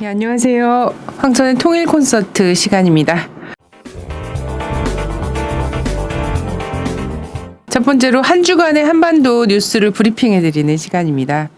네, 안녕하세요. 황천의 통일 콘서트 시간입니다. 첫 번째로 한 주간의 한반도 뉴스를 브리핑해드리는 시간입니다.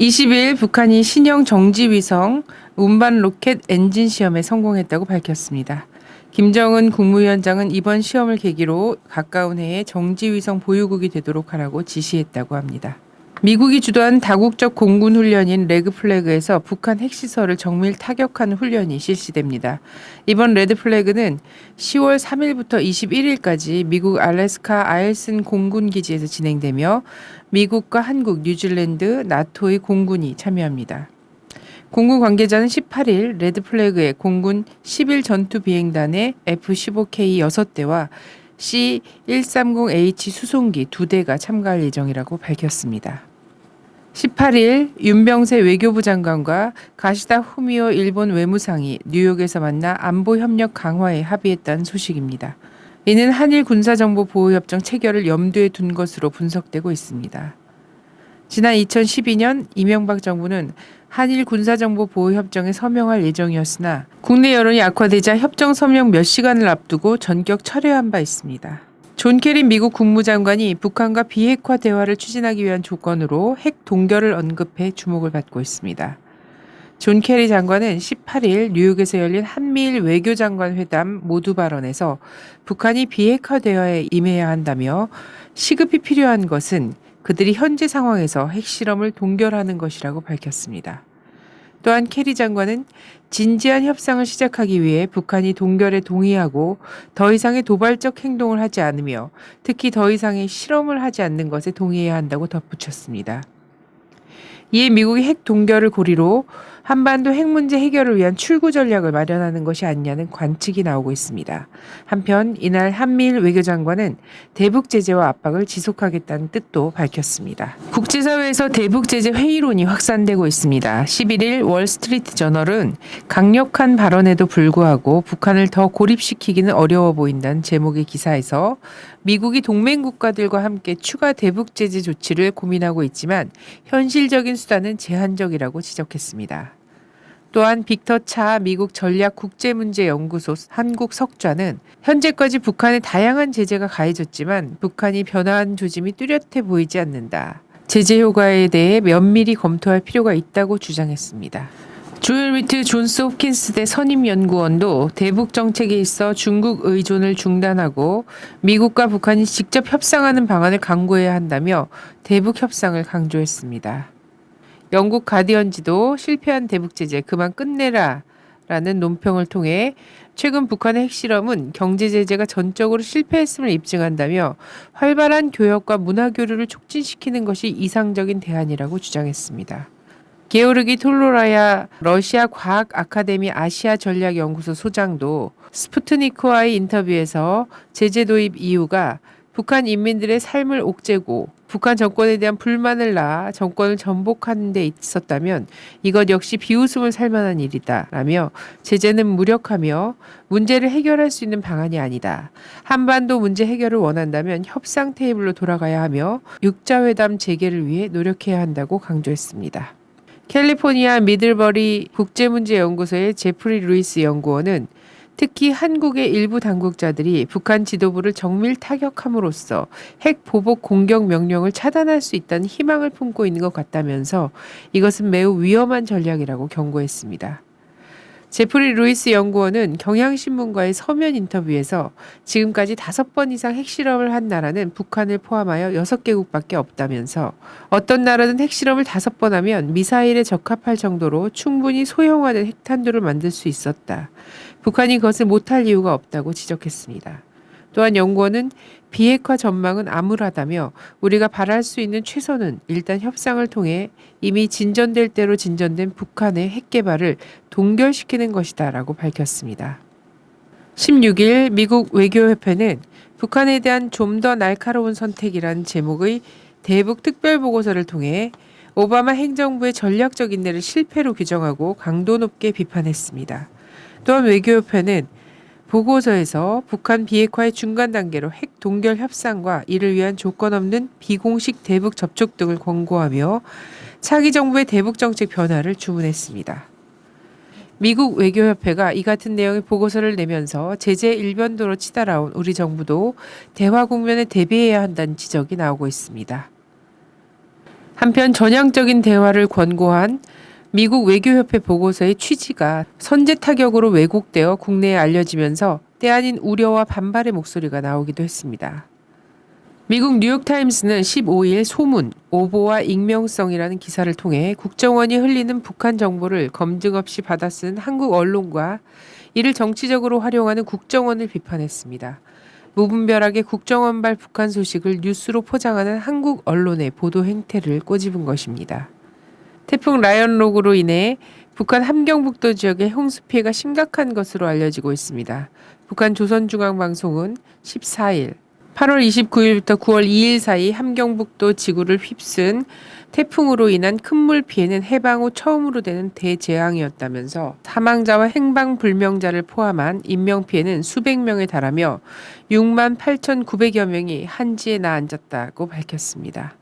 20일 북한이 신형 정지위성 운반 로켓 엔진 시험에 성공했다고 밝혔습니다. 김정은 국무위원장은 이번 시험을 계기로 가까운 해에 정지위성 보유국이 되도록 하라고 지시했다고 합니다. 미국이 주도한 다국적 공군 훈련인 레드플래그에서 북한 핵시설을 정밀 타격하는 훈련이 실시됩니다. 이번 레드플래그는 10월 3일부터 21일까지 미국 알래스카 아일슨 공군기지에서 진행되며 미국과 한국, 뉴질랜드, 나토의 공군이 참여합니다. 공군 관계자는 18일 레드플래그에 공군 11 전투비행단의 F-15K 6대와 C-130H 수송기 2대가 참가할 예정이라고 밝혔습니다. 18일 윤병세 외교부 장관과 가시다 후미오 일본 외무상이 뉴욕에서 만나 안보 협력 강화에 합의했다는 소식입니다. 이는 한일 군사정보보호협정 체결을 염두에 둔 것으로 분석되고 있습니다. 지난 2012년 이명박 정부는 한일 군사정보보호협정에 서명할 예정이었으나 국내 여론이 악화되자 협정 서명 몇 시간을 앞두고 전격 철회한 바 있습니다. 존 케리 미국 국무장관이 북한과 비핵화 대화를 추진하기 위한 조건으로 핵 동결을 언급해 주목을 받고 있습니다. 존 케리 장관은 18일 뉴욕에서 열린 한미일 외교장관 회담 모두 발언에서 북한이 비핵화 대화에 임해야 한다며 시급히 필요한 것은 그들이 현재 상황에서 핵실험을 동결하는 것이라고 밝혔습니다. 또한 케리 장관은 진지한 협상을 시작하기 위해 북한이 동결에 동의하고 더 이상의 도발적 행동을 하지 않으며 특히 더 이상의 실험을 하지 않는 것에 동의해야 한다고 덧붙였습니다. 이에 미국이 핵 동결을 고리로 한반도 핵 문제 해결을 위한 출구 전략을 마련하는 것이 아니냐는 관측이 나오고 있습니다. 한편 이날 한미일 외교장관은 대북 제재와 압박을 지속하겠다는 뜻도 밝혔습니다. 국제사회에서 대북 제재 회의론이 확산되고 있습니다. 11일 월스트리트 저널은 강력한 발언에도 불구하고 북한을 더 고립시키기는 어려워 보인다는 제목의 기사에서 미국이 동맹 국가들과 함께 추가 대북 제재 조치를 고민하고 있지만 현실적인 수단은 제한적이라고 지적했습니다. 또한 빅터 차 미국 전략국제문제연구소 한국 석좌는 현재까지 북한에 다양한 제재가 가해졌지만 북한이 변화한 조짐이 뚜렷해 보이지 않는다. 제재 효과에 대해 면밀히 검토할 필요가 있다고 주장했습니다. 조엘 위트 존스 홉킨스대 선임연구원도 대북 정책에 있어 중국 의존을 중단하고 미국과 북한이 직접 협상하는 방안을 강구해야 한다며 대북 협상을 강조했습니다. 영국 가디언지도 실패한 대북 제재 그만 끝내라 라는 논평을 통해 최근 북한의 핵실험은 경제 제재가 전적으로 실패했음을 입증한다며 활발한 교역과 문화 교류를 촉진시키는 것이 이상적인 대안이라고 주장했습니다. 게오르기 톨로라야 러시아 과학 아카데미 아시아 전략 연구소 소장도 스푸트니크와의 인터뷰에서 제재 도입 이유가 북한 인민들의 삶을 옥죄고 북한 정권에 대한 불만을 낳아 정권을 전복하는 데 있었다면 이것 역시 비웃음을 살 만한 일이다 라며 제재는 무력하며 문제를 해결할 수 있는 방안이 아니다. 한반도 문제 해결을 원한다면 협상 테이블로 돌아가야 하며 육자회담 재개를 위해 노력해야 한다고 강조했습니다. 캘리포니아 미들버리 국제문제연구소의 제프리 루이스 연구원은 특히 한국의 일부 당국자들이 북한 지도부를 정밀 타격함으로써 핵 보복 공격 명령을 차단할 수 있다는 희망을 품고 있는 것 같다면서 이것은 매우 위험한 전략이라고 경고했습니다. 제프리 루이스 연구원은 경향신문과의 서면 인터뷰에서 지금까지 5번 이상 핵실험을 한 나라는 북한을 포함하여 6개국밖에 없다면서 어떤 나라는 핵실험을 5번 하면 미사일에 적합할 정도로 충분히 소형화된 핵탄두를 만들 수 있었다. 북한이 그것을 못할 이유가 없다고 지적했습니다. 또한 연구원은 비핵화 전망은 암울하다며 우리가 바랄 수 있는 최선은 일단 협상을 통해 이미 진전될 대로 진전된 북한의 핵 개발을 동결시키는 것이다 라고 밝혔습니다. 16일 미국 외교협회는 북한에 대한 좀 더 날카로운 선택이라는 제목의 대북 특별보고서를 통해 오바마 행정부의 전략적 인내를 실패로 규정하고 강도 높게 비판했습니다. 또한 외교협회는 보고서에서 북한 비핵화의 중간 단계로 핵 동결 협상과 이를 위한 조건 없는 비공식 대북 접촉 등을 권고하며 차기 정부의 대북 정책 변화를 주문했습니다. 미국 외교협회가 이 같은 내용의 보고서를 내면서 제재 일변도로 치달아온 우리 정부도 대화 국면에 대비해야 한다는 지적이 나오고 있습니다. 한편 전향적인 대화를 권고한 미국 외교협회 보고서의 취지가 선제 타격으로 왜곡되어 국내에 알려지면서 때 아닌 우려와 반발의 목소리가 나오기도 했습니다. 미국 뉴욕타임스는 15일 소문, 오보와 익명성이라는 기사를 통해 국정원이 흘리는 북한 정보를 검증 없이 받아쓴 한국 언론과 이를 정치적으로 활용하는 국정원을 비판했습니다. 무분별하게 국정원발 북한 소식을 뉴스로 포장하는 한국 언론의 보도 행태를 꼬집은 것입니다. 태풍 라이언록으로 인해 북한 함경북도 지역의 홍수 피해가 심각한 것으로 알려지고 있습니다. 북한 조선중앙방송은 14일 8월 29일부터 9월 2일 사이 함경북도 지구를 휩쓴 태풍으로 인한 큰 물 피해는 해방 후 처음으로 되는 대재앙이었다면서 사망자와 행방불명자를 포함한 인명피해는 수백 명에 달하며 6만 8,900여 명이 한지에 나앉았다고 밝혔습니다.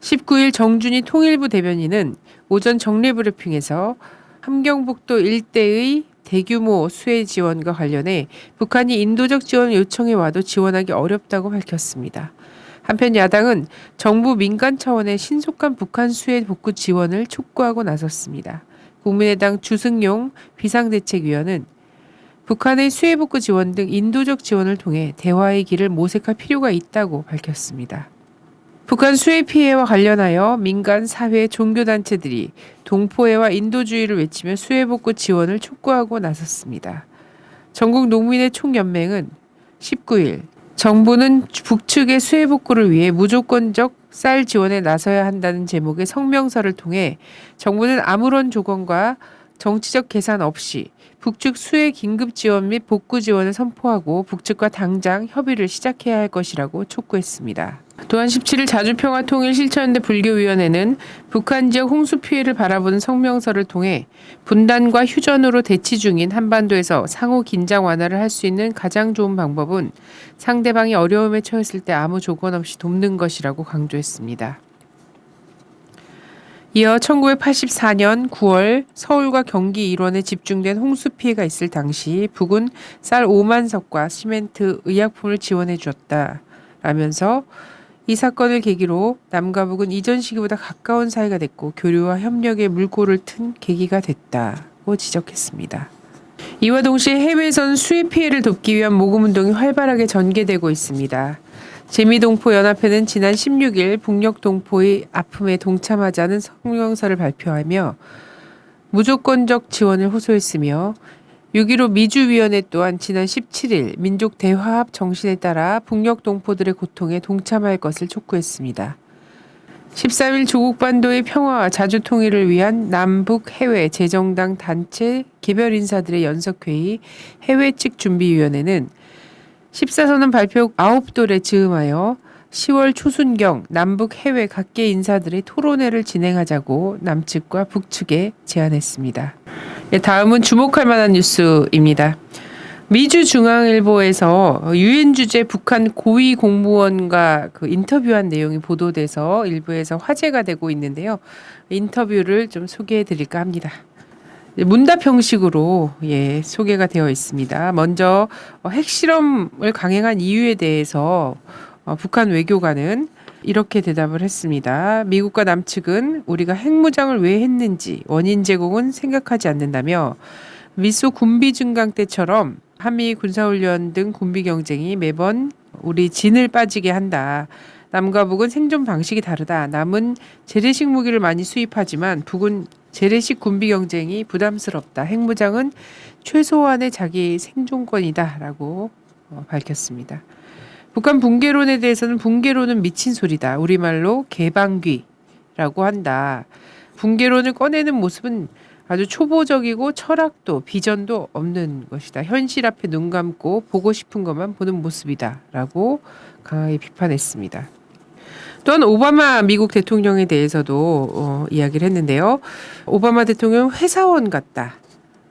19일 정준희 통일부 대변인은 오전 정례브리핑에서 함경북도 일대의 대규모 수해 지원과 관련해 북한이 인도적 지원을 요청해 와도 지원하기 어렵다고 밝혔습니다. 한편 야당은 정부 민간 차원의 신속한 북한 수해 복구 지원을 촉구하고 나섰습니다. 국민의당 주승용 비상대책위원은 북한의 수해 복구 지원 등 인도적 지원을 통해 대화의 길을 모색할 필요가 있다고 밝혔습니다. 북한 수해 피해와 관련하여 민간, 사회, 종교단체들이 동포애와 인도주의를 외치며 수해 복구 지원을 촉구하고 나섰습니다. 전국 농민의 총연맹은 19일 정부는 북측의 수해 복구를 위해 무조건적 쌀 지원에 나서야 한다는 제목의 성명서를 통해 정부는 아무런 조건과 정치적 계산 없이 북측 수해 긴급 지원 및 복구 지원을 선포하고 북측과 당장 협의를 시작해야 할 것이라고 촉구했습니다. 또한 17일 자주평화통일실천연대 불교위원회는 북한 지역 홍수 피해를 바라보는 성명서를 통해 분단과 휴전으로 대치 중인 한반도에서 상호 긴장 완화를 할 수 있는 가장 좋은 방법은 상대방이 어려움에 처했을 때 아무 조건 없이 돕는 것이라고 강조했습니다. 이어 1984년 9월 서울과 경기 일원에 집중된 홍수 피해가 있을 당시 북은 쌀 5만 석과 시멘트, 의약품을 지원해 주었다라면서 이 사건을 계기로 남과 북은 이전 시기보다 가까운 사이가 됐고 교류와 협력의 물꼬를 튼 계기가 됐다고 지적했습니다. 이와 동시에 해외에선 수해 피해를 돕기 위한 모금운동이 활발하게 전개되고 있습니다. 재미동포연합회는 지난 16일 북녘동포의 아픔에 동참하자는 성명서를 발표하며 무조건적 지원을 호소했으며 6.15 미주위원회 또한 지난 17일 민족 대화합 정신에 따라 북녘동포들의 고통에 동참할 것을 촉구했습니다. 13일 조국 반도의 평화와 자주 통일을 위한 남북 해외 재정당 단체 개별 인사들의 연석회의 해외 측 준비위원회는 14선언 발표 9돌에 즈음하여 10월 초순경 남북 해외 각계 인사들의 토론회를 진행하자고 남측과 북측에 제안했습니다. 다음은 주목할 만한 뉴스입니다. 미주중앙일보에서 유엔 주재 북한 고위 공무원과 인터뷰한 내용이 보도돼서 일부에서 화제가 되고 있는데요. 인터뷰를 좀 소개해 드릴까 합니다. 문답 형식으로 소개가 되어 있습니다. 먼저 핵실험을 강행한 이유에 대해서 북한 외교관은 이렇게 대답을 했습니다. 미국과 남측은 우리가 핵무장을 왜 했는지 원인 제공은 생각하지 않는다며 미소 군비 증강 때처럼 한미 군사훈련 등 군비 경쟁이 매번 우리 진을 빠지게 한다. 남과 북은 생존 방식이 다르다. 남은 재래식 무기를 많이 수입하지만 북은 재래식 군비 경쟁이 부담스럽다. 핵무장은 최소한의 자기 생존권이다. 라고 밝혔습니다. 북한 붕괴론에 대해서는 붕괴론은 미친 소리다. 우리말로 개방귀라고 한다. 붕괴론을 꺼내는 모습은 아주 초보적이고 철학도 비전도 없는 것이다. 현실 앞에 눈 감고 보고 싶은 것만 보는 모습이다. 라고 강하게 비판했습니다. 또한 오바마 미국 대통령에 대해서도 이야기를 했는데요. 오바마 대통령 회사원 같다.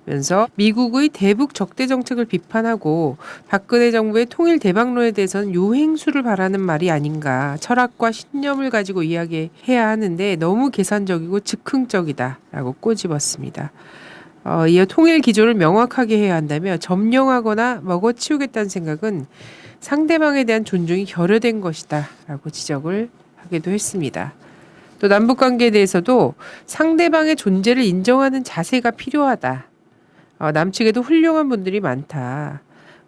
면서 미국의 대북 적대 정책을 비판하고 박근혜 정부의 통일 대박론에 대해서는 요행수를 바라는 말이 아닌가. 철학과 신념을 가지고 이야기해야 하는데 너무 계산적이고 즉흥적이다라고 꼬집었습니다. 이어 통일 기조를 명확하게 해야 한다며 점령하거나 먹어치우겠다는 생각은 상대방에 대한 존중이 결여된 것이다 라고 지적을 하기도 했습니다. 또 남북 관계에 대해서도 상대방의 존재를 인정하는 자세가 필요하다. 남측에도 훌륭한 분들이 많다.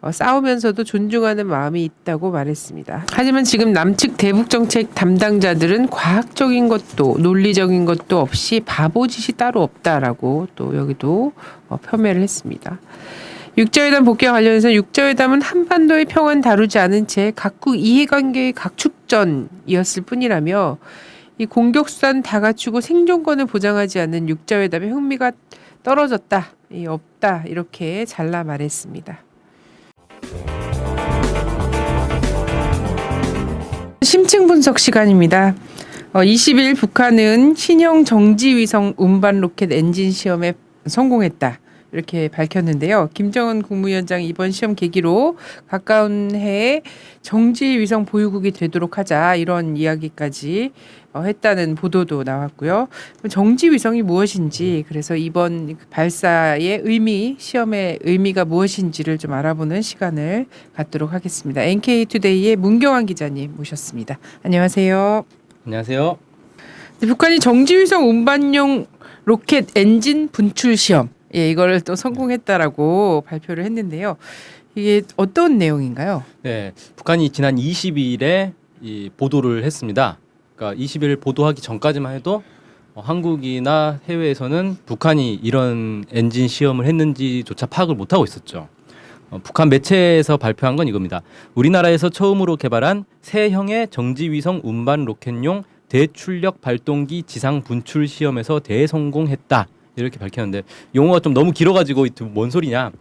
싸우면서도 존중하는 마음이 있다고 말했습니다. 하지만 지금 남측 대북 정책 담당자들은 과학적인 것도 논리적인 것도 없이 바보짓이 따로 없다라고 또 여기도 폄훼를 했습니다. 육자회담 복귀와 관련해서 육자회담은 한반도의 평화는 다루지 않은 채 각국 이해관계의 각축전이었을 뿐이라며 이 공격수단 다 갖추고 생존권을 보장하지 않는 육자회담의 흥미가 떨어졌다, 없다 이렇게 잘라 말했습니다. 심층 분석 시간입니다. 20일 북한은 신형 정지위성 운반 로켓 엔진 시험에 성공했다. 이렇게 밝혔는데요. 김정은 국무위원장이 이번 시험 계기로 가까운 해에 정지위성 보유국이 되도록 하자 이런 이야기까지 했다는 보도도 나왔고요. 정지위성이 무엇인지 그래서 이번 발사의 의미, 시험의 의미가 무엇인지를 좀 알아보는 시간을 갖도록 하겠습니다. NK투데이의 문경환 기자님 모셨습니다. 안녕하세요. 안녕하세요. 북한이 정지위성 운반용 로켓 엔진 분출 시험 이걸 또 성공했다라고 발표를 했는데요. 이게 어떤 내용인가요? 네, 북한이 지난 20일에 이 보도를 했습니다. 그러니까 20일 보도하기 전까지만 해도 한국이나 해외에서는 북한이 이런 엔진 시험을 했는지조차 파악을 못하고 있었죠. 북한 매체에서 발표한 건 이겁니다. 우리나라에서 처음으로 개발한 새형의 정지위성 운반 로켓용 대출력 발동기 지상 분출 시험에서 대성공했다. 이렇게 밝혔는데 용어가 좀 너무 길어가지고 뭔 소리냐.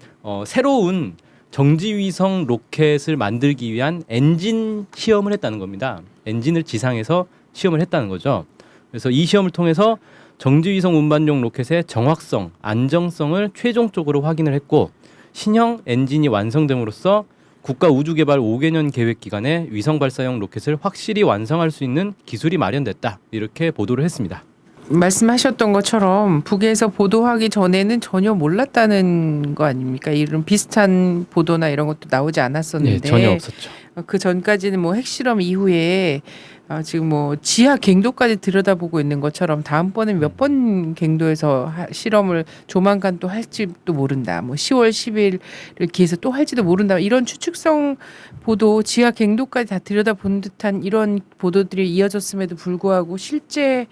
새로운 정지위성 로켓을 만들기 위한 엔진 시험을 했다는 겁니다. 엔진을 지상에서 시험을 했다는 거죠. 그래서 이 시험을 통해서 정지위성 운반용 로켓의 정확성, 안정성을 최종적으로 확인을 했고 신형 엔진이 완성됨으로써 국가우주개발 5개년 계획 기간에 위성 발사용 로켓을 확실히 완성할 수 있는 기술이 마련됐다. 이렇게 보도를 했습니다. 말씀하셨던 것처럼 북에서 보도하기 전에는 전혀 몰랐다는 거 아닙니까? 이런 비슷한 보도나 이런 것도 나오지 않았었는데 네, 전혀 없었죠. 그 전까지는 뭐 핵실험 이후에 지금 뭐 지하 갱도까지 들여다보고 있는 것처럼 다음번엔 몇 번 갱도에서 실험을 조만간 또 할지도 모른다. 뭐 10월 10일을 기해서 또 할지도 모른다. 이런 추측성 보도, 지하 갱도까지 다 들여다본 듯한 이런 보도들이 이어졌음에도 불구하고 실제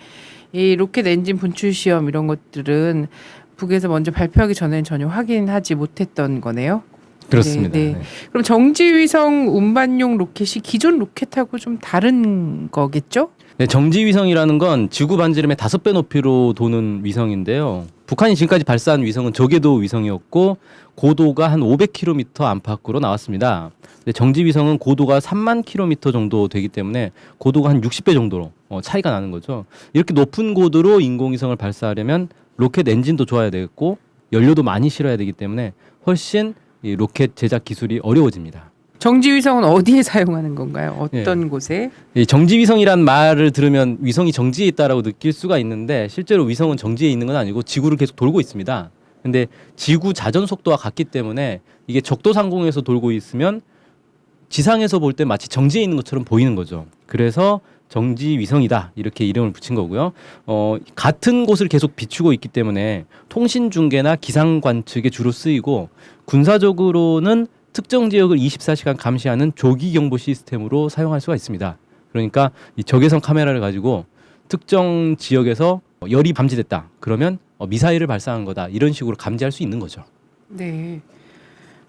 이 로켓 엔진 분출 시험 이런 것들은 북에서 먼저 발표하기 전에는 전혀 확인하지 못했던 거네요. 그렇습니다. 네. 그럼 정지위성 운반용 로켓이 기존 로켓하고 좀 다른 거겠죠? 네, 정지위성이라는 건 지구 반지름의 5배 높이로 도는 위성인데요. 북한이 지금까지 발사한 위성은 저궤도 위성이었고 고도가 한 500km 안팎으로 나왔습니다. 근데 정지위성은 고도가 3만 km 정도 되기 때문에 고도가 한 60배 정도로 차이가 나는 거죠. 이렇게 높은 고도로 인공위성을 발사하려면 로켓 엔진도 좋아야 되겠고 연료도 많이 실어야 되기 때문에 훨씬 이 로켓 제작 기술이 어려워집니다. 정지위성은 어디에 사용하는 건가요? 어떤 곳에? 이 정지위성이란 말을 들으면 위성이 정지에 있다라고 느낄 수가 있는데 실제로 위성은 정지에 있는 건 아니고 지구를 계속 돌고 있습니다. 근데 지구 자전 속도와 같기 때문에 이게 적도 상공에서 돌고 있으면 지상에서 볼 때 마치 정지에 있는 것처럼 보이는 거죠. 그래서 정지위성이다 이렇게 이름을 붙인 거고요. 같은 곳을 계속 비추고 있기 때문에 통신 중계나 기상 관측에 주로 쓰이고 군사적으로는 특정 지역을 24시간 감시하는 조기 경보 시스템으로 사용할 수가 있습니다. 그러니까 이 적외선 카메라를 가지고 특정 지역에서 열이 감지됐다. 그러면 미사일을 발사한 거다. 이런 식으로 감지할 수 있는 거죠. 네.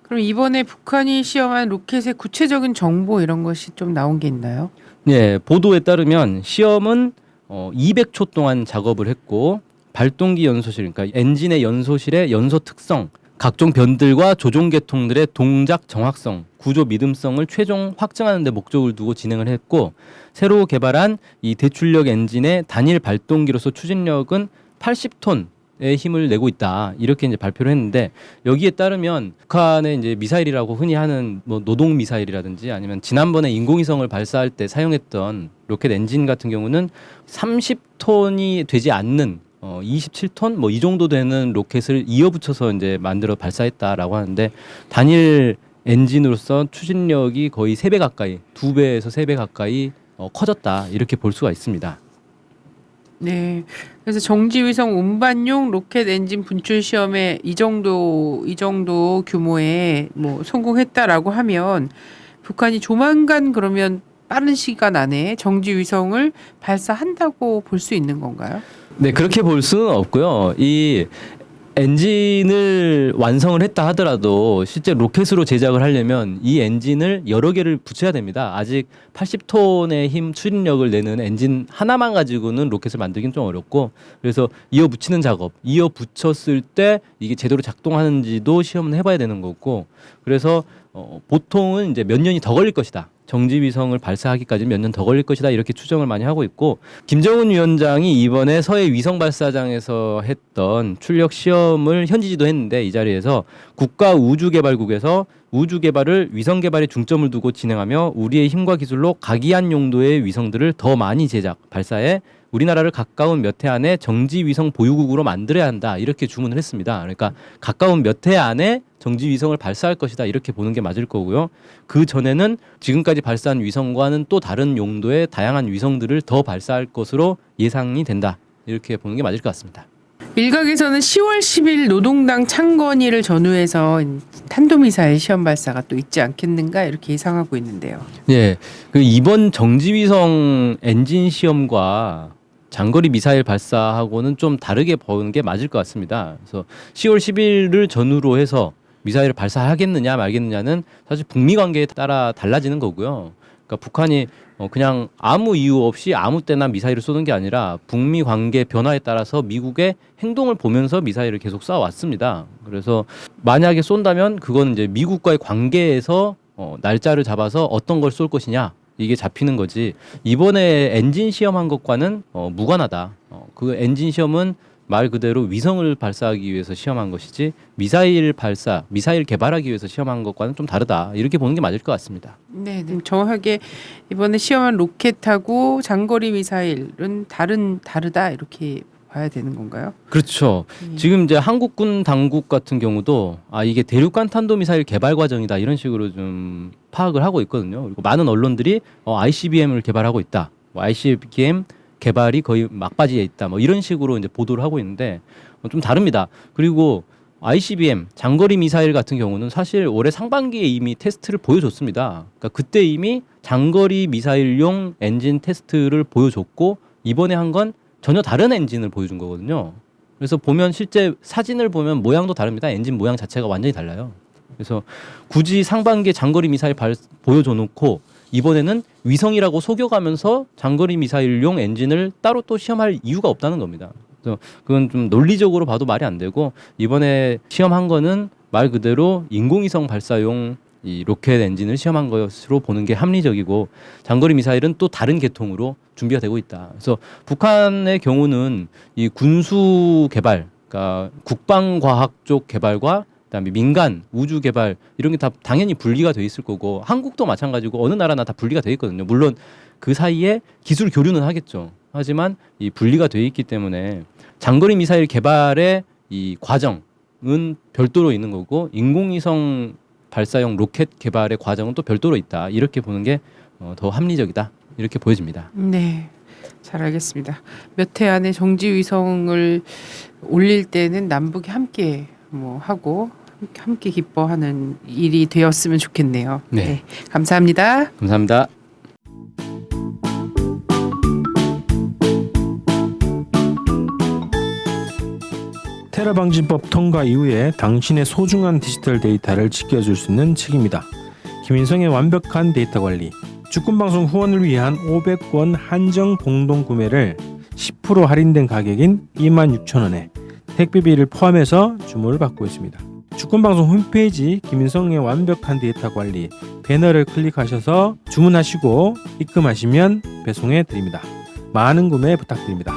그럼 이번에 북한이 시험한 로켓의 구체적인 정보 이런 것이 좀 나온 게 있나요? 네, 보도에 따르면 시험은 200초 동안 작업을 했고 발동기 연소실, 그러니까 엔진의 연소실의 연소 특성, 각종 변들과 조종 계통들의 동작 정확성, 구조 믿음성을 최종 확정하는 데 목적을 두고 진행을 했고 새로 개발한 이 대출력 엔진의 단일 발동기로서 추진력은 80톤의 힘을 내고 있다. 이렇게 이제 발표를 했는데 여기에 따르면 북한의 이제 미사일이라고 흔히 하는 뭐 노동 미사일이라든지 아니면 지난번에 인공위성을 발사할 때 사용했던 로켓 엔진 같은 경우는 30톤이 되지 않는 27톤 뭐 이 정도 되는 로켓을 이어붙여서 이제 만들어 발사했다라고 하는데 단일 엔진으로서 추진력이 거의 3배 가까이, 2배에서 3배 가까이 커졌다 이렇게 볼 수가 있습니다. 네. 그래서 정지위성 운반용 로켓 엔진 분출 시험에 이 정도 규모의 뭐 성공했다라고 하면 북한이 조만간 그러면 빠른 시간 안에 정지위성을 발사한다고 볼 수 있는 건가요? 네, 그렇게 볼 수는 없고요. 이 엔진을 완성을 했다 하더라도 실제 로켓으로 제작을 하려면 이 엔진을 여러 개를 붙여야 됩니다. 아직 80톤의 힘 추진력을 내는 엔진 하나만 가지고는 로켓을 만들긴 좀 어렵고, 그래서 이어 붙이는 작업, 이어 붙였을 때 이게 제대로 작동하는지도 시험을 해봐야 되는 거고, 그래서 보통은 이제 몇 년이 더 걸릴 것이다. 정지위성을 발사하기까지 몇 년 더 걸릴 것이다 이렇게 추정을 많이 하고 있고, 김정은 위원장이 이번에 서해 위성 발사장에서 했던 출력 시험을 현지지도 했는데 이 자리에서 국가우주개발국에서 우주 개발을 위성 개발에 중점을 두고 진행하며 우리의 힘과 기술로 각이한 용도의 위성들을 더 많이 제작, 발사해 우리나라를 가까운 몇 해 안에 정지위성 보유국으로 만들어야 한다 이렇게 주문을 했습니다. 그러니까 가까운 몇 해 안에 정지위성을 발사할 것이다 이렇게 보는 게 맞을 거고요. 그 전에는 지금까지 발사한 위성과는 또 다른 용도의 다양한 위성들을 더 발사할 것으로 예상이 된다 이렇게 보는 게 맞을 것 같습니다. 일각에서는 10월 10일 노동당 창건일을 전후해서 탄도미사일 시험 발사가 또 있지 않겠는가 이렇게 예상하고 있는데요. 예, 그 이번 정지위성 엔진 시험과 장거리 미사일 발사하고는 좀 다르게 보는 게 맞을 것 같습니다. 그래서 10월 10일을 전후로 해서 미사일을 발사하겠느냐 말겠느냐는 사실 북미 관계에 따라 달라지는 거고요. 그러니까 북한이 그냥 아무 이유 없이 아무 때나 미사일을 쏘는 게 아니라 북미 관계 변화에 따라서 미국의 행동을 보면서 미사일을 계속 쏴왔습니다. 그래서 만약에 쏜다면 그건 이제 미국과의 관계에서 날짜를 잡아서 어떤 걸 쏠 것이냐 이게 잡히는 거지. 이번에 엔진 시험한 것과는 무관하다. 그 엔진 시험은 말 그대로 위성을 발사하기 위해서 시험한 것이지 미사일 개발하기 위해서 시험한 것과는 좀 다르다. 이렇게 보는 게 맞을 것 같습니다. 네, 정확하게 이번에 시험한 로켓하고 장거리 미사일은 다르다 이렇게 봐야 되는 건가요? 그렇죠. 지금 이제 한국군 당국 같은 경우도 이게 대륙간 탄도미사일 개발 과정이다 이런 식으로 좀 파악을 하고 있거든요. 그리고 많은 언론들이 ICBM을 개발하고 있다. ICBM 개발이 거의 막바지에 있다. 뭐 이런 식으로 이제 보도를 하고 있는데 좀 다릅니다. 그리고 ICBM 장거리 미사일 같은 경우는 사실 올해 상반기에 이미 테스트를 보여줬습니다. 그러니까 그때 이미 장거리 미사일용 엔진 테스트를 보여줬고 이번에 한 건 전혀 다른 엔진을 보여준 거거든요. 그래서 보면 실제 사진을 보면 모양도 다릅니다. 엔진 모양 자체가 완전히 달라요. 그래서 굳이 상반기에 장거리 미사일 보여줘 놓고 이번에는 위성이라고 속여가면서 장거리 미사일용 엔진을 따로 또 시험할 이유가 없다는 겁니다. 그래서 그건 좀 논리적으로 봐도 말이 안 되고 이번에 시험한 거는 말 그대로 인공위성 발사용 이 로켓 엔진을 시험한 것으로 보는 게 합리적이고 장거리 미사일은 또 다른 계통으로 준비가 되고 있다. 그래서 북한의 경우는 이 군수 개발, 그러니까 국방과학 쪽 개발과 그다음에 민간 우주 개발 이런 게 다 당연히 분리가 돼 있을 거고 한국도 마찬가지고 어느 나라나 다 분리가 돼 있거든요. 물론 그 사이에 기술 교류는 하겠죠. 하지만 이 분리가 돼 있기 때문에 장거리 미사일 개발의 이 과정은 별도로 있는 거고 인공위성 발사용 로켓 개발의 과정은 또 별도로 있다. 이렇게 보는 게 더 합리적이다. 이렇게 보여집니다. 네, 잘 알겠습니다. 몇 해 안에 정지위성을 올릴 때는 남북이 함께 하고 함께 기뻐하는 일이 되었으면 좋겠네요. 네. 감사합니다. 감사합니다. 테러 방지법 통과 이후에 당신의 소중한 디지털 데이터를 지켜줄 수 있는 책입니다. 김인성의 완벽한 데이터 관리. 주권방송 후원을 위한 500권 한정 공동 구매를 10% 할인된 가격인 26,000원에 택배비를 포함해서 주문을 받고 있습니다. 주권방송 홈페이지 김인성의 완벽한 데이터 관리 배너를 클릭하셔서 주문하시고 입금하시면 배송해 드립니다. 많은 구매 부탁드립니다.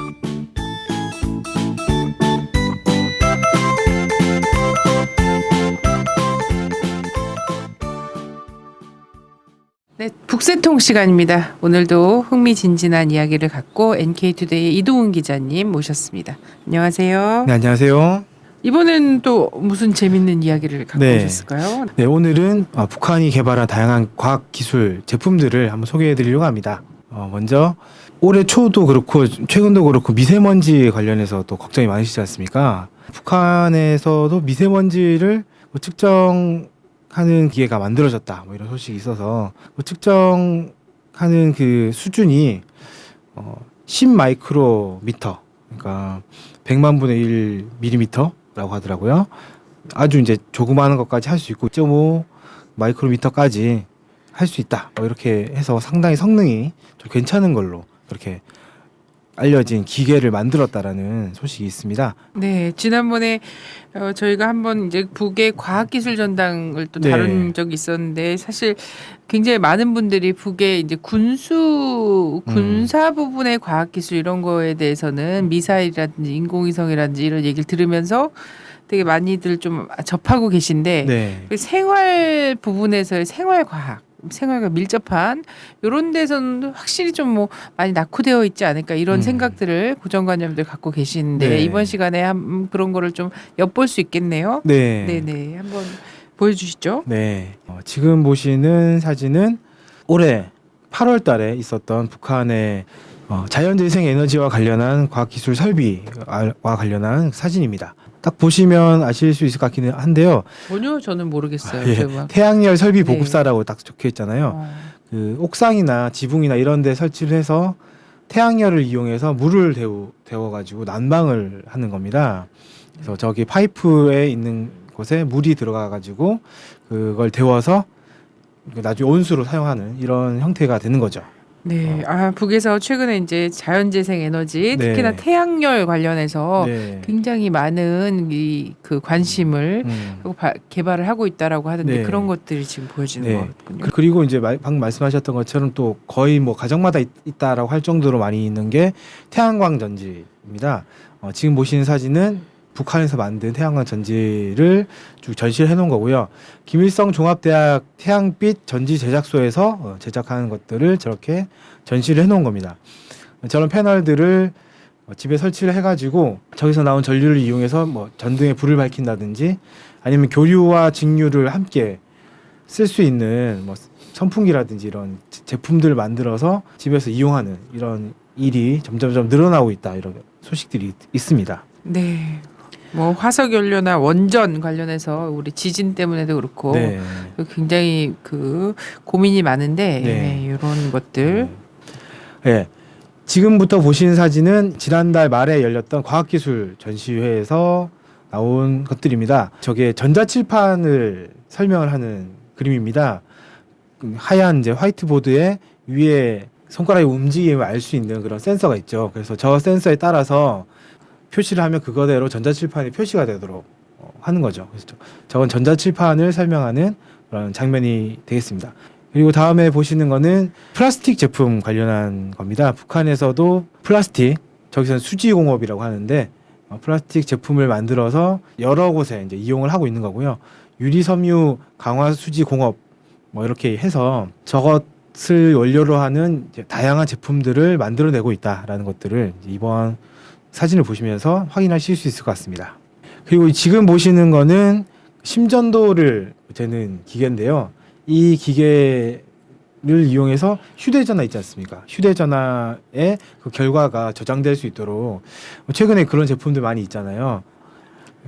네, 국세통 시간입니다. 오늘도 흥미진진한 이야기를 갖고 NK투데이 이동훈 기자님 모셨습니다. 안녕하세요. 네, 안녕하세요. 이번엔 또 무슨 재밌는 이야기를 갖고 네. 오셨을까요? 네, 오늘은 북한이 개발한 다양한 과학 기술 제품들을 한번 소개해 드리려고 합니다. 먼저 올해 초도 그렇고 최근도 그렇고 미세먼지 관련해서 또 걱정이 많으시지 않습니까? 북한에서도 미세먼지를 측정하는 기계가 만들어졌다, 뭐 이런 소식이 있어서 측정하는 그 수준이 10 마이크로미터, 그러니까 100만 분의 1 밀리미터라고 하더라고요. 아주 이제 조그마한 것까지 할 수 있고 1.5 마이크로미터까지 할 수 있다, 뭐 이렇게 해서 상당히 성능이 좀 괜찮은 걸로 그렇게 알려진 기계를 만들었다라는 소식이 있습니다. 네, 지난번에 저희가 한번 이제 북의 과학기술 전당을 또 네. 다룬 적이 있었는데 사실 굉장히 많은 분들이 북의 이제 군사 부분의 과학기술 이런 거에 대해서는 미사일이라든지 인공위성이라든지 이런 얘기를 들으면서 되게 많이들 좀 접하고 계신데 네. 그 생활 부분에서의 생활과 밀접한 이런 데서는 확실히 좀 뭐 많이 낙후되어 있지 않을까 이런 생각들을 고정관념들 갖고 계시는데 네. 이번 시간에 그런 거를 좀 엿볼 수 있겠네요. 네. 네네, 한번 보여주시죠. 네. 지금 보시는 사진은 올해 8월 달에 있었던 북한의 자연재생 에너지와 관련한 과학기술 설비와 관련한 사진입니다. 딱 보시면 아실 수 있을 것 같기는 한데요. 전혀 저는 모르겠어요. 예, 저 막. 태양열 설비 네. 보급사라고 딱 적혀 있잖아요. 어. 그 옥상이나 지붕이나 이런 데 설치를 해서 태양열을 이용해서 물을 데워가지고 난방을 하는 겁니다. 그래서 저기 파이프에 있는 곳에 물이 들어가가지고 그걸 데워서 나중에 온수로 사용하는 이런 형태가 되는 거죠. 네, 북에서 최근에 이제 자연재생 에너지, 네. 특히나 태양열 관련해서 네. 굉장히 많은 그 관심을 하고 개발을 하고 있다라고 하던데 네. 그런 것들이 지금 보여지는 네. 거군요. 그리고 이제 방금 말씀하셨던 것처럼 또 거의 뭐 가정마다 있다라고 할 정도로 많이 있는 게 태양광 전지입니다. 지금 보시는 사진은 북한에서 만든 태양광 전지를 쭉 전시를 해놓은 거고요. 김일성 종합대학 태양빛 전지 제작소에서 제작하는 것들을 저렇게 전시를 해놓은 겁니다. 저런 패널들을 집에 설치를 해가지고 저기서 나온 전류를 이용해서 뭐 전등에 불을 밝힌다든지 아니면 교류와 직류를 함께 쓸 수 있는 뭐 선풍기라든지 이런 제품들을 만들어서 집에서 이용하는 이런 일이 점점 늘어나고 있다, 이런 소식들이 있습니다. 네. 뭐 화석 연료나 원전 관련해서 우리 지진 때문에도 그렇고 네. 굉장히 그 고민이 많은데 네. 이런 것들 네. 지금부터 보시는 사진은 지난달 말에 열렸던 과학기술 전시회에서 나온 것들입니다. 저게 전자칠판을 설명을 하는 그림입니다. 하얀 이제 화이트보드에 위에 손가락의 움직임을 알 수 있는 그런 센서가 있죠. 그래서 저 센서에 따라서 표시를 하면 그거대로 전자칠판이 표시가 되도록 하는 거죠. 그래서 저건 전자칠판을 설명하는 그런 장면이 되겠습니다. 그리고 다음에 보시는 거는 플라스틱 제품 관련한 겁니다. 북한에서도 플라스틱, 저기서는 수지공업이라고 하는데 플라스틱 제품을 만들어서 여러 곳에 이제 이용을 하고 있는 거고요. 유리섬유 강화 수지공업 뭐 이렇게 해서 저것을 원료로 하는 이제 다양한 제품들을 만들어내고 있다라는 것들을 이번 사진을 보시면서 확인하실 수 있을 것 같습니다. 그리고 지금 보시는 거는 심전도를 재는 기계인데요. 이 기계를 이용해서 휴대전화 있지 않습니까? 휴대전화의 그 결과가 저장될 수 있도록 최근에 그런 제품들 많이 있잖아요.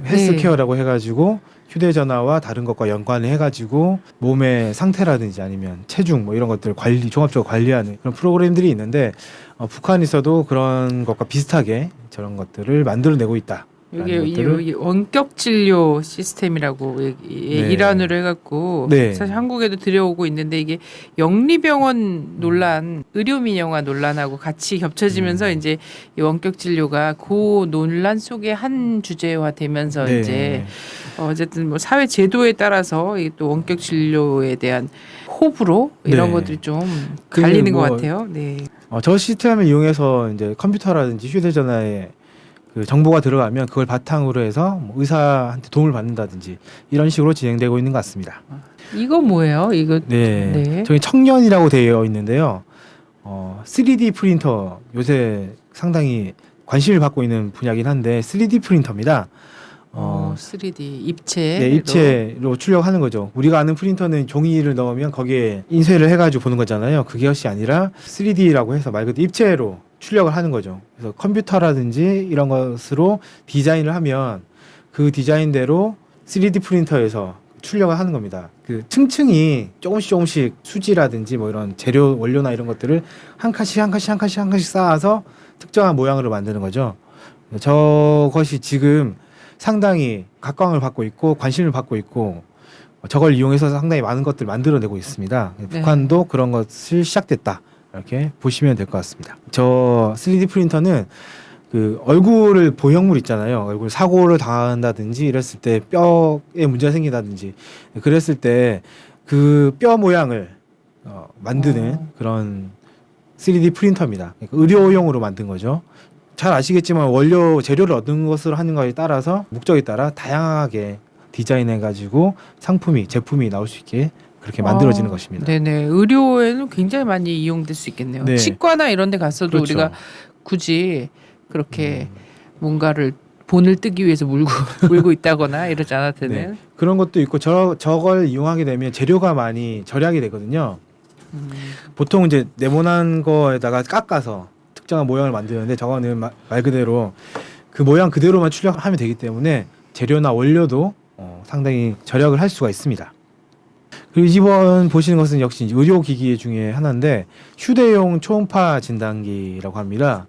헬스케어라고 해가지고 휴대전화와 다른 것과 연관을 해가지고 몸의 상태라든지 아니면 체중 뭐 이런 것들 종합적으로 관리하는 그런 프로그램들이 있는데 북한에서도 그런 것과 비슷하게 저런 것들을 만들어내고 있다. 여기 원격 진료 시스템이라고 일환으로 해갖고 네. 사실 한국에도 들여오고 있는데 이게 영리병원 논란, 의료민영화 논란하고 같이 겹쳐지면서 이제 이 원격 진료가 그 논란 속의 한 주제화되면서 네. 이제 어쨌든 뭐 사회 제도에 따라서 이 또 원격 진료에 대한 호불호 이런 네. 것들이 좀 그 갈리는 것 뭐 같아요. 네. 저 시스템을 이용해서 이제 컴퓨터라든지 휴대전화에 그 정보가 들어가면 그걸 바탕으로 해서 뭐 의사한테 도움을 받는다든지 이런 식으로 진행되고 있는 것 같습니다. 이거 뭐예요? 이거 네, 네. 저희 청년이라고 되어 있는데요. 3D 프린터 요새 상당히 관심을 받고 있는 분야긴 한데 3D 프린터입니다. 3D 입체. 네, 입체로 출력하는 거죠. 우리가 아는 프린터는 종이를 넣으면 거기에 인쇄를 해가지고 보는 거잖아요. 그게 것이 아니라 3D라고 해서 말 그대로 입체로 출력을 하는 거죠. 그래서 컴퓨터라든지 이런 것으로 디자인을 하면 그 디자인대로 3D 프린터에서 출력을 하는 겁니다. 그 층층이 조금씩 수지라든지 뭐 이런 재료 원료나 이런 것들을 한 칸씩 쌓아서 특정한 모양으로 만드는 거죠. 저것이 지금 상당히 각광을 받고 있고 관심을 받고 있고 저걸 이용해서 상당히 많은 것들을 만들어내고 있습니다. 네. 북한도 그런 것을 시작됐다 이렇게 보시면 될 것 같습니다. 저 3D 프린터는 그 얼굴을 보형물 있잖아요. 얼굴 사고를 당한다든지 이랬을 때 뼈에 문제가 생긴다든지 그랬을 때 그 뼈 모양을 만드는 그런 3D 프린터입니다. 그러니까 의료용으로 만든 거죠. 잘 아시겠지만 원료 재료를 얻는 것으로 하는 것에 따라서 목적에 따라 다양하게 디자인해 가지고 제품이 나올 수 있게 그렇게 만들어지는 것입니다. 네네. 의료에는 굉장히 많이 이용될 수 있겠네요. 네. 치과나 이런 데 갔어도 그렇죠. 우리가 굳이 그렇게 뭔가를 본을 뜨기 위해서 물고 있다거나 이러지 않아도 되는. 네. 그런 것도 있고 저걸 이용하게 되면 재료가 많이 절약이 되거든요. 보통 이제 네모난 거에다가 깎아서 특정한 모양을 만드는데 저거는 말 그대로 그 모양 그대로만 출력하면 되기 때문에 재료나 원료도 상당히 절약을 할 수가 있습니다. 그리고 이번 보시는 것은 역시 의료기기 중에 하나인데 휴대용 초음파 진단기라고 합니다.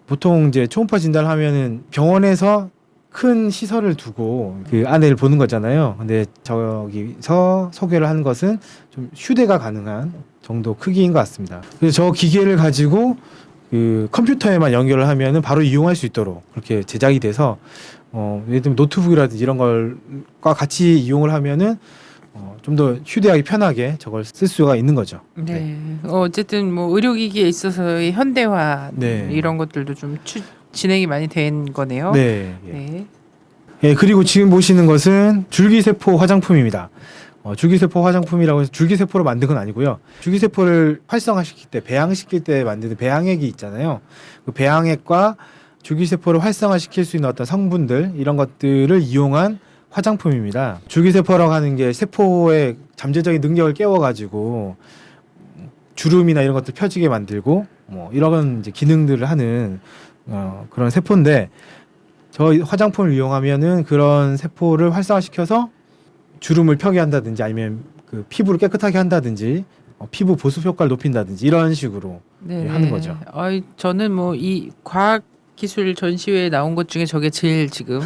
보통 이제 초음파 진단을 하면은 병원에서 큰 시설을 두고 그 안을 보는 거잖아요. 근데 저기서 소개를 하는 것은 좀 휴대가 가능한 정도 크기인 것 같습니다. 그래서 저 기계를 가지고 그 컴퓨터에만 연결을 하면은 바로 이용할 수 있도록 그렇게 제작이 돼서 예를 들면 노트북이라든지 이런 걸과 같이 이용을 하면은 좀 더 휴대하기 편하게 저걸 쓸 수가 있는 거죠. 네. 어쨌든 뭐 의료기기에 있어서의 현대화 네. 이런 것들도 좀 진행이 많이 된 거네요. 네. 네. 예, 그리고 지금 보시는 것은 줄기세포 화장품입니다. 줄기세포 화장품이라고 해서 줄기세포로 만든 건 아니고요. 줄기세포를 활성화시킬 때, 배양시킬 때 만드는 배양액이 있잖아요. 그 배양액과 줄기세포를 활성화시킬 수 있는 어떤 성분들, 이런 것들을 이용한 화장품입니다. 줄기세포라고 하는 게 세포의 잠재적인 능력을 깨워가지고 주름이나 이런 것들 펴지게 만들고 뭐 이런 이제 기능들을 하는 그런 세포인데 저 화장품을 이용하면은 그런 세포를 활성화시켜서 주름을 펴게 한다든지 아니면 그 피부를 깨끗하게 한다든지 피부 보습 효과를 높인다든지 이런 식으로 네. 하는 거죠. 저는 뭐 이 과학 기술 전시회에 나온 것 중에 저게 제일 지금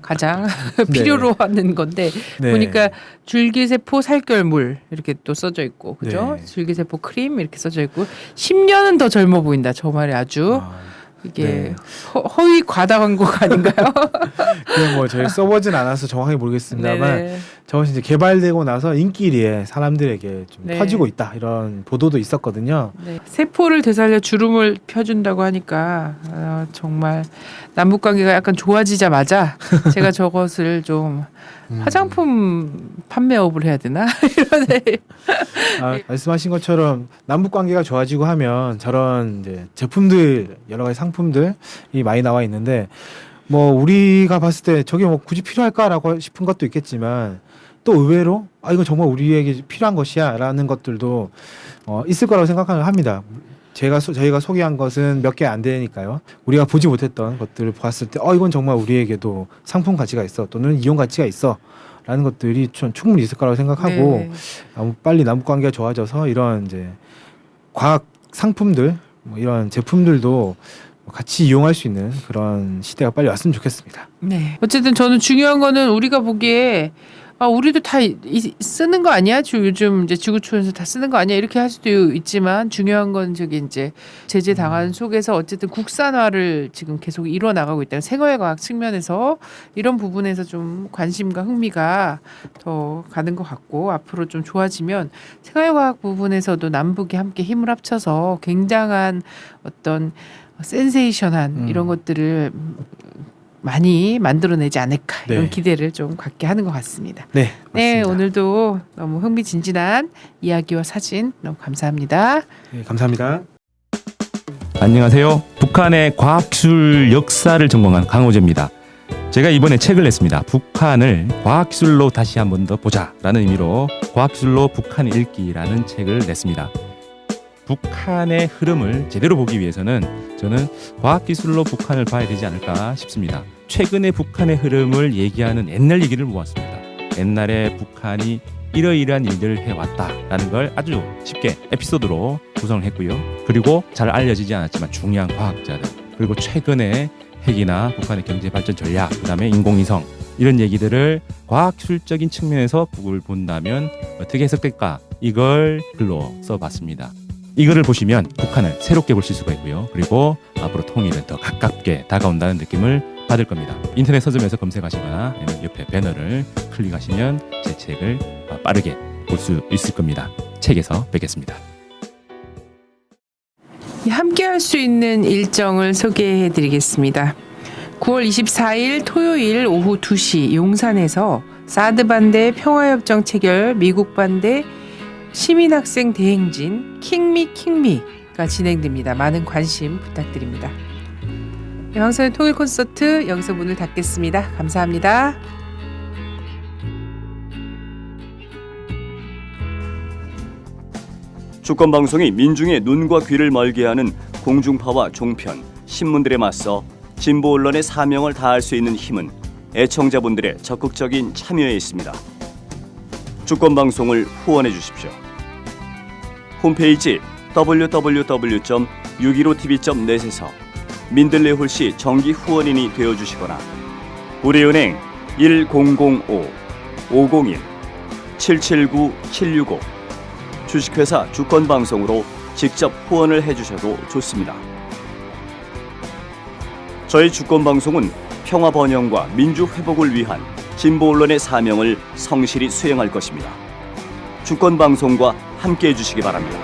가장 필요로 하는 건데 네. 보니까 줄기세포 살결물 이렇게 또 써져 있고 그죠? 네. 줄기세포 크림 이렇게 써져 있고 10년은 더 젊어 보인다. 저 말이 아주 이게 네. 허위 과다 광고가 아닌가요? 그냥 뭐 저희 써보진 않아서 정확히 모르겠습니다만 네네. 저것이 이제 개발되고 나서 인기리에 사람들에게 좀 네. 퍼지고 있다 이런 보도도 있었거든요. 네. 세포를 되살려 주름을 펴준다고 하니까 정말 남북 관계가 약간 좋아지자마자 제가 저것을 좀 화장품 판매업을 해야 되나 이런 말씀하신 것처럼 남북 관계가 좋아지고 하면 저런 이제 제품들 여러 가지 상품들이 많이 나와 있는데 뭐 우리가 봤을 때 저게 뭐 굳이 필요할까라고 싶은 것도 있겠지만 또 의외로 이건 정말 우리에게 필요한 것이야라는 것들도 있을 거라고 생각을 합니다. 저희가 소개한 것은 몇 개 안 되니까요. 우리가 보지 못했던 것들을 봤을 때 이건 정말 우리에게도 상품 가치가 있어 또는 이용 가치가 있어 라는 것들이 충분히 있을 거라고 생각하고 네. 빨리 남북 관계가 좋아져서 이런 이제 과학 상품들 뭐 이런 제품들도 같이 이용할 수 있는 그런 시대가 빨리 왔으면 좋겠습니다. 네. 어쨌든 저는 중요한 거는 우리가 보기에 우리도 다 쓰는 거 아니야? 요즘 이제 지구촌에서 다 쓰는 거 아니야? 이렇게 할 수도 있지만 중요한 건 저기 이제 제재 당한 속에서 어쨌든 국산화를 지금 계속 이루어 나가고 있다. 생활과학 측면에서 이런 부분에서 좀 관심과 흥미가 더 가는 것 같고 앞으로 좀 좋아지면 생활과학 부분에서도 남북이 함께 힘을 합쳐서 굉장한 어떤 센세이션한 이런 것들을 많이 만들어내지 않을까 네. 이런 기대를 좀 갖게 하는 것 같습니다. 네, 네, 맞습니다. 오늘도 너무 흥미진진한 이야기와 사진 너무 감사합니다. 네, 감사합니다. 안녕하세요. 북한의 과학기술 역사를 전공한 강호재입니다. 제가 이번에 책을 냈습니다. 북한을 과학기술로 다시 한 번 더 보자라는 의미로 과학기술로 북한 읽기라는 책을 냈습니다. 북한의 흐름을 제대로 보기 위해서는 저는 과학기술로 북한을 봐야 되지 않을까 싶습니다. 최근에 북한의 흐름을 얘기하는 옛날 얘기를 모았습니다. 옛날에 북한이 이러이러한 일들을 해왔다라는 걸 아주 쉽게 에피소드로 구성을 했고요. 그리고 잘 알려지지 않았지만 중요한 과학자들, 그리고 최근에 핵이나 북한의 경제 발전 전략, 그다음에 인공위성 이런 얘기들을 과학기술적인 측면에서 북을 본다면 어떻게 해석될까, 이걸 글로 써봤습니다. 이거를 보시면 북한을 새롭게 보실 수가 있고요. 그리고 앞으로 통일은 더 가깝게 다가온다는 느낌을 받을 겁니다. 인터넷 서점에서 검색하시거나 아니면 옆에 배너를 클릭하시면 제 책을 빠르게 볼 수 있을 겁니다. 책에서 뵙겠습니다. 함께 할 수 있는 일정을 소개해 드리겠습니다. 9월 24일 토요일 오후 2시 용산에서 사드 반대 평화협정 체결 미국 반대 시민학생 대행진 킹미가 진행됩니다. 많은 관심 부탁드립니다. 황선의 통일 콘서트 여기서 문을 닫겠습니다. 감사합니다. 주권방송이 민중의 눈과 귀를 멀게 하는 공중파와 종편, 신문들에 맞서 진보 언론의 사명을 다할 수 있는 힘은 애청자분들의 적극적인 참여에 있습니다. 주권방송을 후원해 주십시오. 홈페이지 www.615tv.net에서 민들레 홀씨 정기 후원인이 되어주시거나 우리은행 1005-501-779-765 주식회사 주권방송으로 직접 후원을 해주셔도 좋습니다. 저희 주권방송은 평화 번영과 민주 회복을 위한 진보 언론의 사명을 성실히 수행할 것입니다. 주권방송과 함께해 주시기 바랍니다.